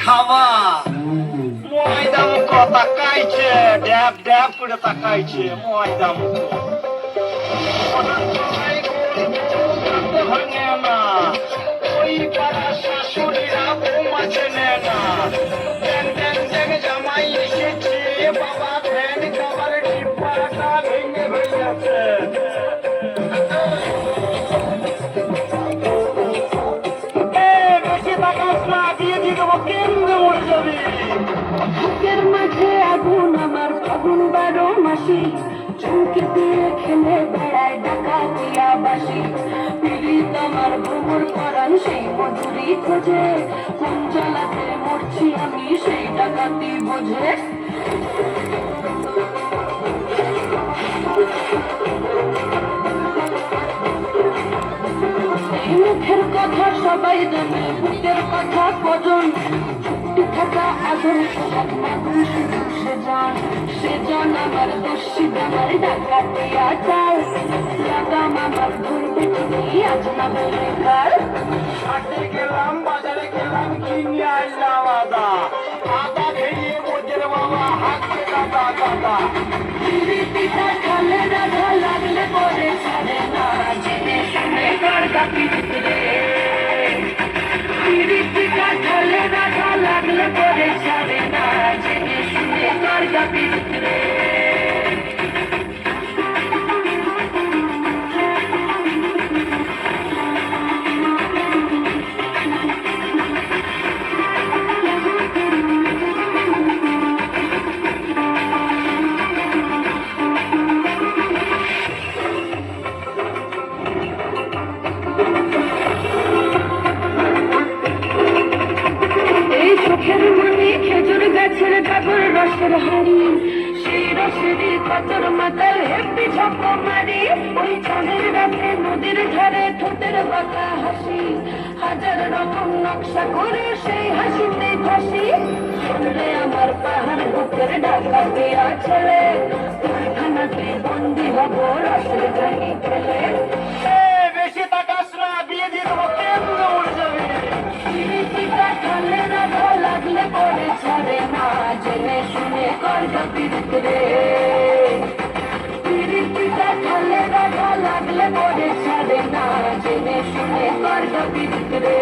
খাওয়া ময়দাম তাকাইছে ড্যাব ড্যাব করে তাকাইছে ময়দাম ভাঙে না ওই পাড়া শাশুড়িরা বৌমা চেনে না জামাই এসেছে বাবা ফ্যান খাবার ডিব্বাটা ভেঙে ভেঙেছে বেশি তাকাস না দিয়ে দিয়ে দেবো কেন্দ্রে মরে যাবি বুকের মাঝে আগুন আমার ফাগুন 12 মাসি চুমকি দিয়ে খেলে বেড়ায় ডাকাতিয়া বাসি পীড়িত আমার ভ্রমর করান সেই মজুরি খোঁজে কোন জ্বালাতে মরছি আমি সেই ডাকাতি বোঝে মুখের কথা সবাই জানে বুকের কথা কজন চুক্তি থাকা আদর সব মানুষ সেজন আমার দোষী আমার ডাকাতিয়া চাল লাগাম আমার ধরবে তুমি আজ না বলে কাল হাটে গেলাম বাজারে গেলাম কিনে আনলাম আদা আদা খেয়ে বোঝের বাবা হাতে দাদা দাদা পিতা খালে রাধা লাগলে পরে ছাড়ে না জেনে শুনে গড়গা পিতরে পিতা খালে রাধা লাগলে পরে ছাড়ে না জেনে শুনে গড়গা পিতরে খেজুর গাছের কাপড় রসের হাড়ি সেই রসেরই কতর মাতাল হেপি ঝপ মারি ওই চাঁদের রাতে নদীর ধারে ঠোঁটের বাঁকা হাসি হাজার রকম নকশা করে সেই হাসিতে ফাঁসি শুনলে আমার পাহাড় বুকের ঢাকা পেয়া ছেলে কারখানাতে বন্দি হব রসের ঘানি ফেলে বেশি তাকাস না দিয়ে দিয়ে দেবো কেন্দ্রে উড়ে যাবি পিতা খালে রাধা লাগলে পরে ছাড়ে না জেনে শুনে গড়গা পিতরে পিতা খালে রাধা লাগলে পরে ছাড়ে না জেনে শুনে গড়গা পিতরে